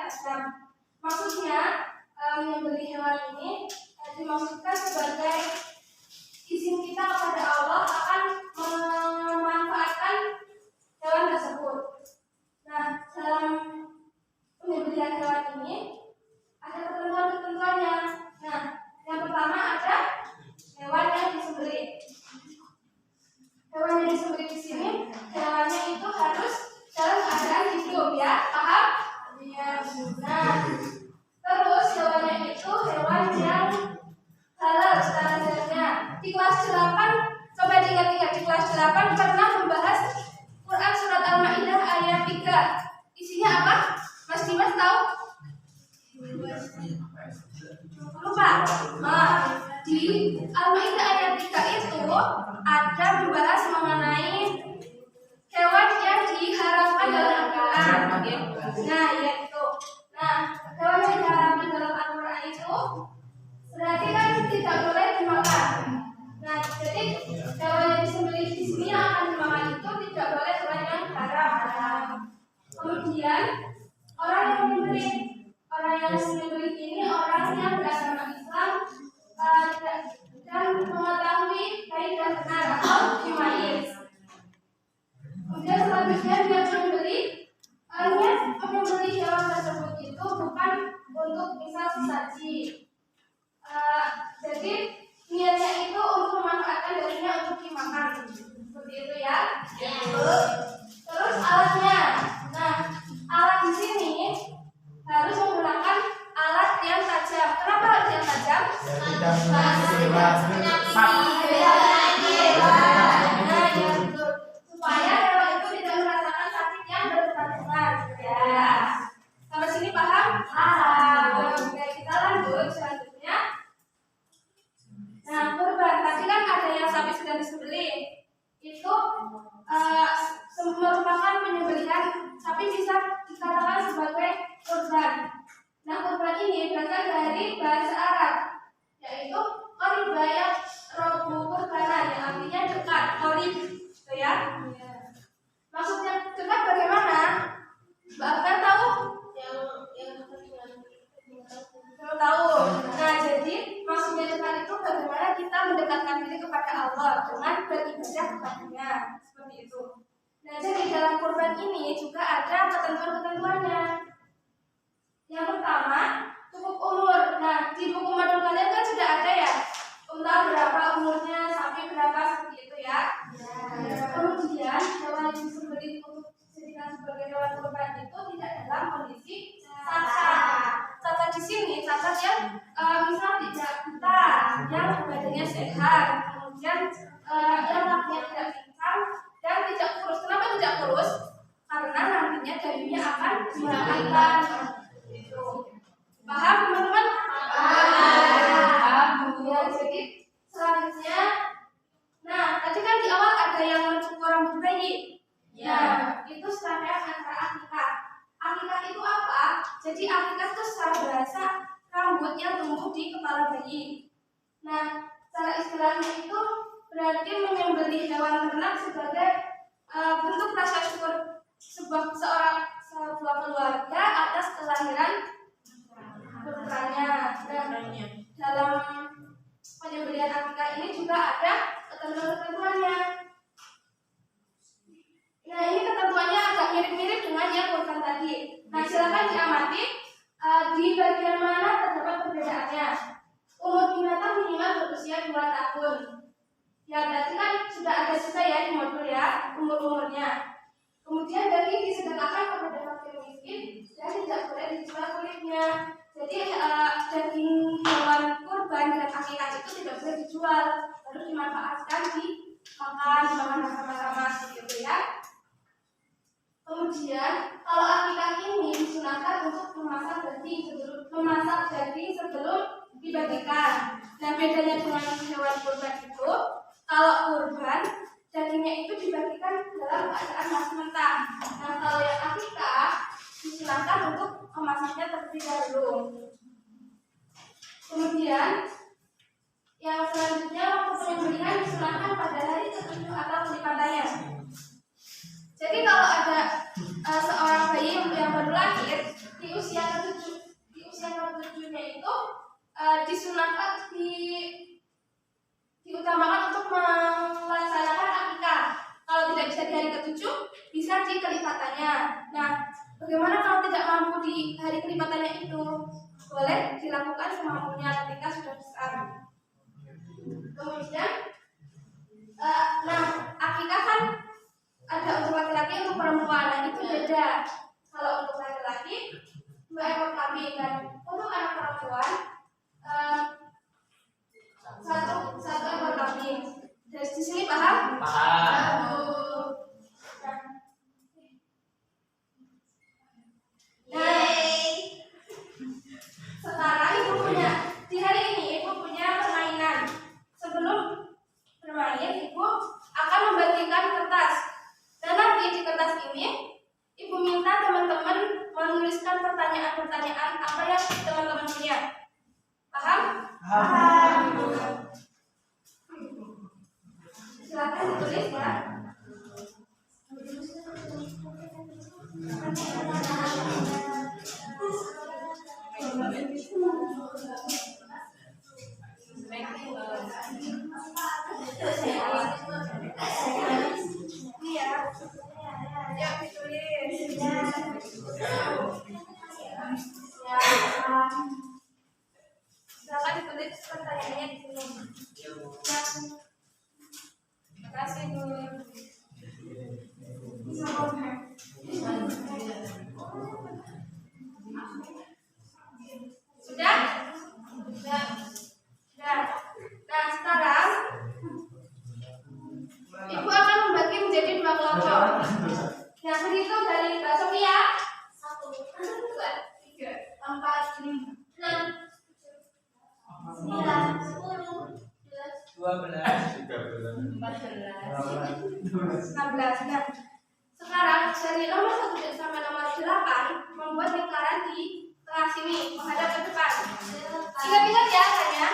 tajam. Maksudnya menyembelih hewan ini dimaksudkan sebagai izin kita kepada Allah akan memanfaatkan hewan tersebut. Nah, dalam penyembelihan hewan ini ada ketentuan-ketentuannya. Nah, yang pertama ada hewan yang disembelih. Hewan yang disembelih di sini, hewannya itu harus dalam keadaan hidup, ya, paham? Iya. Nah, terus hewannya itu hewan yang halal standarnya. Di kelas 8, coba diingat-ingat, di kelas 8 pernah membahas Quran surat Al-Maidah ayat 3. Isinya apa? Mas Dimas tahu? Lupa. Di Al-Maidah ayat 3 itu ada membahas mengenai hewan yang diharamkan dalam Al-Quran. Nah, yaitu. Nah, hewan yang diharamkan dalam Al-Quran itu berarti kan tidak boleh dimakan. Nah, jadi hewan yang disembelih di sini yang akan dimakan itu tidak boleh hewan yang haram. Kemudian orang yang menyembelih ini orang yang beragama Islam dan mengetahui baik dan benar atau himayis. Kemudian selanjutnya dia menyembelih hewan tersebut itu bukan untuk misal sesaji. Jadi niatnya itu untuk memanfaatkan dagingnya untuk dimakan, seperti itu ya. Terus alatnya, nah alat di sini harus menggunakan alat yang tajam. Kenapa harus yang tajam? Supaya hewan itu tidak merasakan sakit yang berkepanjangan. Ya, sampai sini paham? Oke, kita lanjut selanjutnya. Nah, kurban tadi kan ada yang sapi sudah disembelih. Itu merupakan penyembelihan sapi bisa dikatakan sebagai kurban. Nah, kurban ini berasal dari bahasa Arab, yaitu qaribayat robu kurbanan, yang artinya dekat, qarib, gitu ya. Maksudnya dekat bagaimana? Mbak Akbar tahu? Tahu. Nah, jadi maksudnya dekat itu bagaimana kita mendekatkan diri kepada Allah dengan beribadah kepadanya, seperti itu. Nah, jadi dalam kurban ini juga ada ketentuan-ketentuannya. Yang pertama, cukup umur. Nah, di buku modul kalian kan sudah ada ya, unta berapa umurnya, sapi berapa, seperti itu ya. Kemudian hewan yang disembelih untuk dijadikan sebagai hewan kurban itu tidak dalam kondisi cacat. Cacat di sini cacat yang misal tidak buta, yang badannya sehat, kemudian yang kakinya tidak pincang dan tidak kurus. Kenapa tidak kurus? Karena nantinya dagingnya akan dimakan. Paham teman-teman? Paham. Ya, jadi selanjutnya, nah tadi kan di awal ada yang mencukur rambut bayi. Ya, itu serangkaian antara akikah. Akikah itu apa? Jadi akikah itu secara bahasa rambut yang tumbuh di kepala bayi. Nah, secara istilahnya itu berarti menyembelih hewan ternak sebagai bentuk rasa syukur sebuah keluarga atas kelahiran putranya. Dan dalam penyembelihan akikah ini juga ada ketentuan-ketentuannya. Nah, ini ketentuannya agak mirip-mirip dengan yang kurban tadi. Nah, silakan diamati di bagian mana terdapat perbedaannya. Umur binatang minimal berusia 2 tahun. Ya, berarti kan sudah ada juga ya di modul ya, umur-umurnya. Kemudian daging disedekahkan kepada fakir miskin dan tidak boleh dijual kulitnya. Jadi daging hewan kurban dan akikah itu tidak boleh dijual, harus dimanfaatkan dimakan bersama-sama seperti itu ya. Kemudian kalau akikah ini disunahkan untuk memasak daging sebelum dibagikan. Nah, bedanya dengan hewan kurban itu, kalau kurban dagingnya itu dibagikan dalam keadaan masih mentah. Nah, kalau yang akikah disunahkan untuk memasaknya terlebih dahulu. Kemudian yang selanjutnya, waktu penyembelihan disunahkan pada hari tertentu atau pelipatannya. Jadi kalau ada seorang bayi yang baru lahir di usia disunahkan diutamakan untuk melaksanakan akikah. Kalau tidak bisa di hari ke-7, bisa di kelipatannya. Nah, bagaimana kalau tidak mampu di hari kelipatannya itu? Boleh dilakukan semampunya ketika sudah besar. Kemudian, akikah kan ada untuk laki-laki, untuk perempuan. Nah, itu beda. Kalau untuk laki-laki 2 ekor kambing, dan untuk anak perempuan satu ekor kambing. Dari di sini paham? Paham. Nah, sekarang ibu punya, di hari ini ibu punya permainan. Sebelum bermain, ibu akan membagikan kertas. Dan nanti di kertas ini ibu minta teman-teman menuliskan pertanyaan-pertanyaan apa yang teman-teman punya. Paham? Paham. Silakan ditulis ya. Ya, ditulis. Silakan ditulis pertanyaannya di sini. Terima kasih, Bu. Sudah? Sudah. Nah, sekarang ibu akan membagi menjadi 2 kelompok. Yang berhitung dari Mbak Sofia 1, 2, 3, 4, 5, 6, 9, 10, 12, 13, 14, 16. Nah, sekarang dari nomor 1 sampai nomor 8 membuat lingkaran di tengah sini menghadap ke depan. Ingat-ingat ya hanya.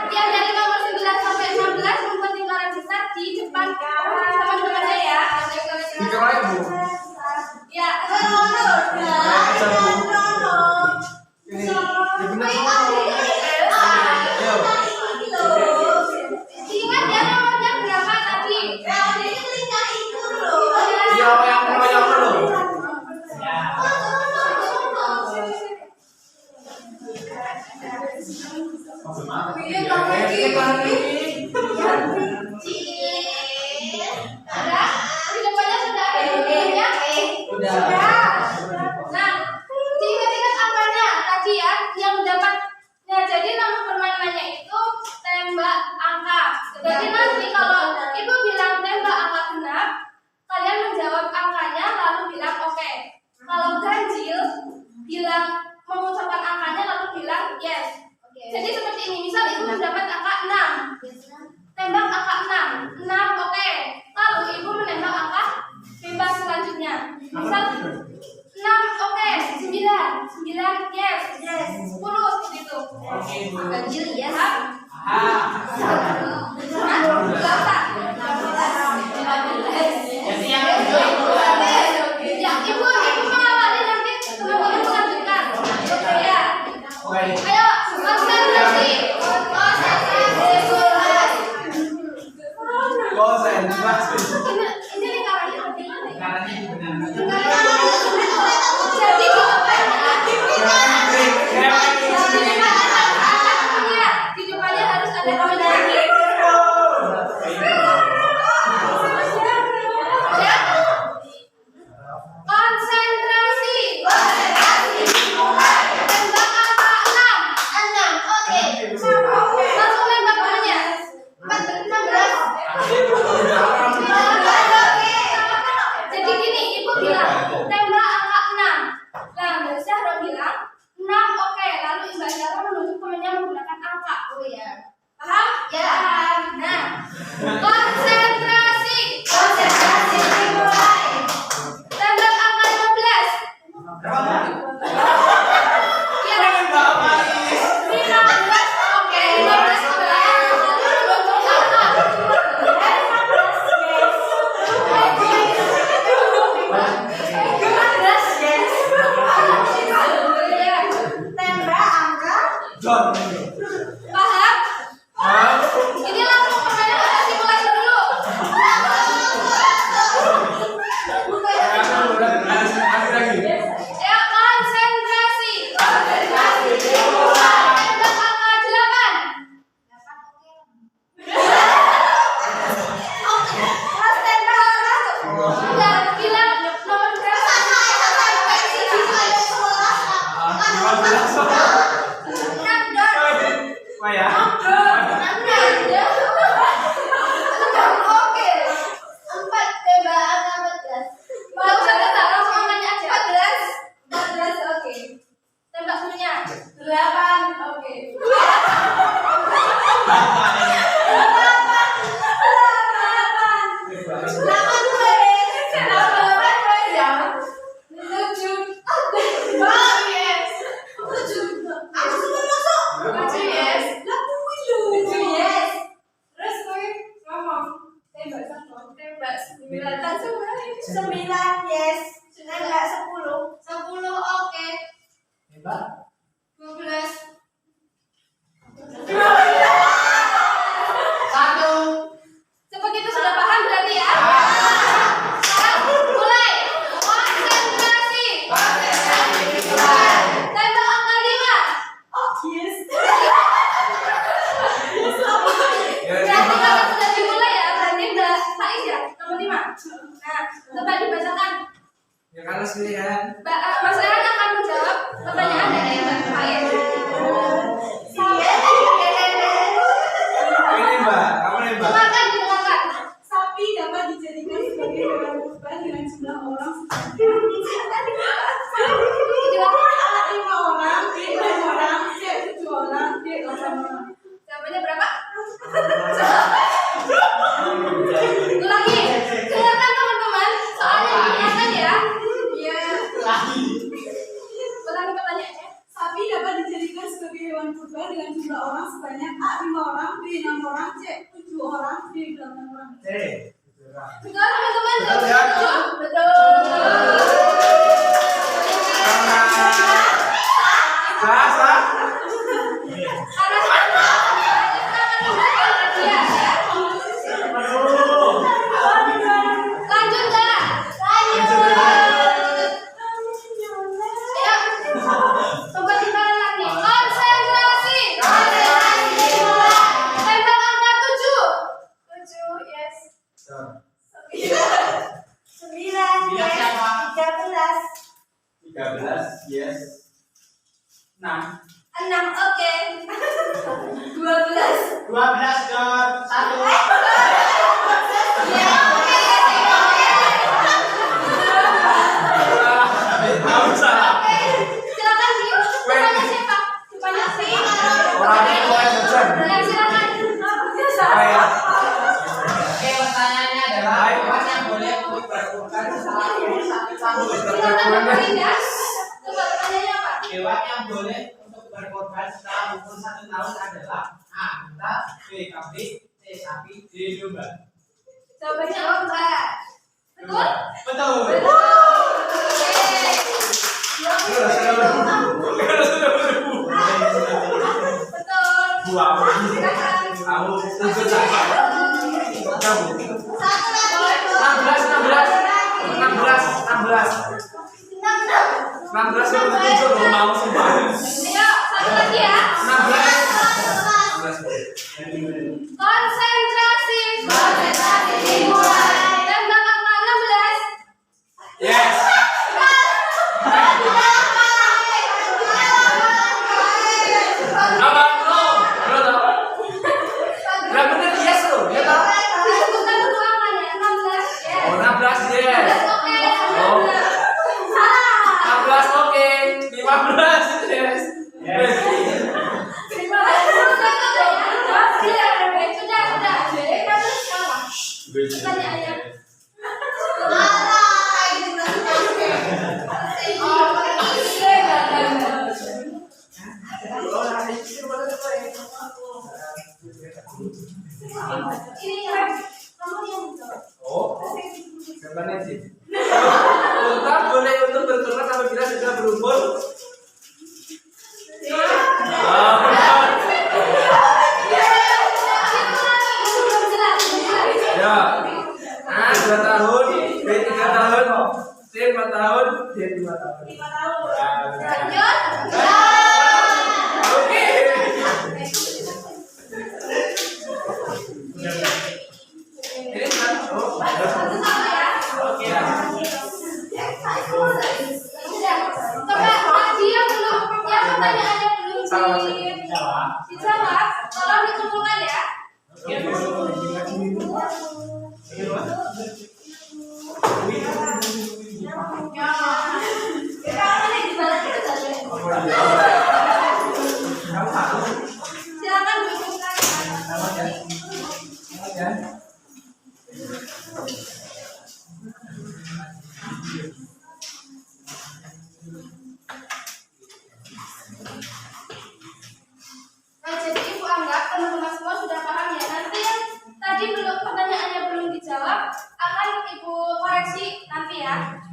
Yang dari nomor 9 sampai 16 membuat lingkaran besar di depan teman-temannya ya. Ya. Ingat ya nomornya berapa tadi? Nah, diingat-ingat angkanya tadi ya, yang mendapat. Nah, jadi nama permainannya itu tembak angka. Jadi nanti kalau ibu bilang tembak angka genap, kalian menjawab angkanya lalu bilang oke. Kalau ganjil, bilang mengucapkan angkanya lalu bilang yes. Jadi seperti ini, misal ibu mendapat angka 6, tembak angka 6, oke. Lalu ibu menembak angka bebas selanjutnya. Misal 6 oke, 9 yes, 10 seperti itu. Ganjil ya. Ibu mengawali nanti teman-teman melanjutkan. Ya. Ayo, konsentrasi. Ini lingkarannya di depannya harus ada kombinasi. Konsentrasi. Tembak angka 6. Oke. Langsung nembak namanya. 16. Jadi gini, ibu bilang tembak angka 6. Nah, Mbak Syahro bilang 6 oke. Lalu Mbak Syahro menunjuk temannya menggunakan angka. Oh ya. Paham? Ya. Nah, konsentrasi dimulai. 9, yes. Sudah enggak 10. 10, oke. Hebat. 12. 1. Sebegitu sudah paham berarti ya? Sekarang mulai. Konsentrasi. Tembak angka 5. Oh, yes. Berarti kalau sudah dimulai ya, berarti udah Faiz ya, nomor 5. Nah, coba dibacakan. Ya kalau sendirian. Mas Rehan akan menjawab pertanyaan dari Mbak Faiz. Ini Mbak, kamu nih Mbak. Dengarkan. Sapi dapat dijadikan sebagai hewan kurban dengan jumlah orang A 5 orang, B 6 orang, C 7 orang, D 8 orang. Jawabannya berapa? Lagi. Dengarkan teman-teman, soalnya diingatkan ya. Iya. Ulangi pertanyaannya. Sapi dapat dijadikan sebagai hewan kurban dengan jumlah orang sebanyak A 5 orang, B 6 orang, C 7 orang, D 8 orang. Betul teman-teman, Betul ya? betul. Sah. Lanjut nggak? Ya. Coba kita lagi. Konsentrasi. Tembak angka 7. 7, yes. 9, Biar siapa? 13. 13, yes. 6. 6, oke. 12. 12 ke 1. Ya, oke. Silakan di depannya siapa? Depannya siapa? Orangnya mulai jajan. Ya, silakan. Biasa. Ya. Oke, pertanyaannya adalah hewan yang boleh berkurban setelah umur 1 tahun. Silakan dengerin ya. Coba pertanyaannya apa? Hewan yang boleh untuk berkorban setelah umur 1 tahun adalah A. Unta, B. Kambing, C. Sapi, D. Domba. Jawabannya apa? Betul? Betul. Betul. Silakan. Kamu ikut saja. Kamu. 16 ke 7 belum mau sumpah. Ayo, satu lagi ya. 16. Konsentrasi. Dimulai. Tembak angka 16. Yes. Apa? No. Udah bener yes loh. Ya toh? Disebutkan dulu angkanya. 16. Yes. Oh, 16 yes. 16, oke. Oh. 16. Salah. 16 oke. 15 yes. Yes. Terima kasih. Sudah. Jadi kamu siapa? Pertanyaannya. Ini ya, kamu yang jawab. Oh. Gambarnya sih. Unta boleh untuk berturut apabila sudah berumur. Ya. A 2 tahun, B 3 tahun, C 4 tahun, D 5 tahun. 5 tahun. Lanjut. Oke. Ini kan? Oh. Satu-satu ya. Oke. Ya. Coba diam dulu. Ya pertanyaannya belum Salah. dijawab. Tolong dikumpulkan ya. Kita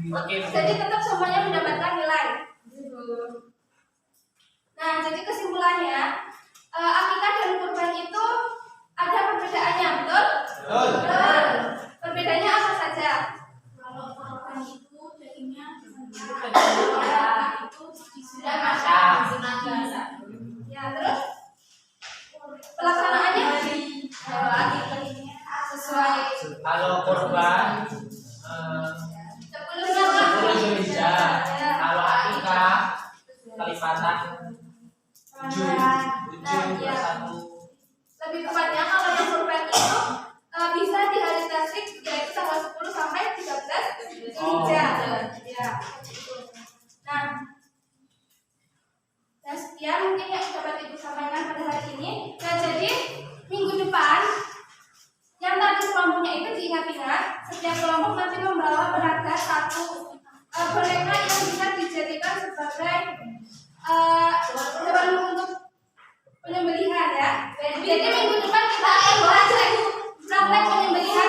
Jadi tetap semuanya mendapatkan nilai. Nah, jadi kesimpulannya, akikah dan kurban itu ada perbedaannya, betul? Betul. Perbedaannya apa saja? Kalau korban itu dagingnya itu Sudah masak. Ya, terus pelaksanaannya sesuai Kalau korban 10 Zulhijjah. Kalau akikah kelipatan 7 ya. 1. Lebih tepatnya kalau yang kurban itu bisa di hari tasyrik yaitu tanggal 10 sampai 13 Zulhijjah. Ya. Nah, sekian mungkin yang dapat Ibu sampaikan pada hari ini. Nah, jadi minggu depan yang tadi kelompoknya itu diingat-ingat, setiap kelompok nanti membawa berharga satu boneka yang bisa dijadikan sebagai hewan untuk penyembelihan ya. Jadi minggu depan kita akan praktek penyembelihan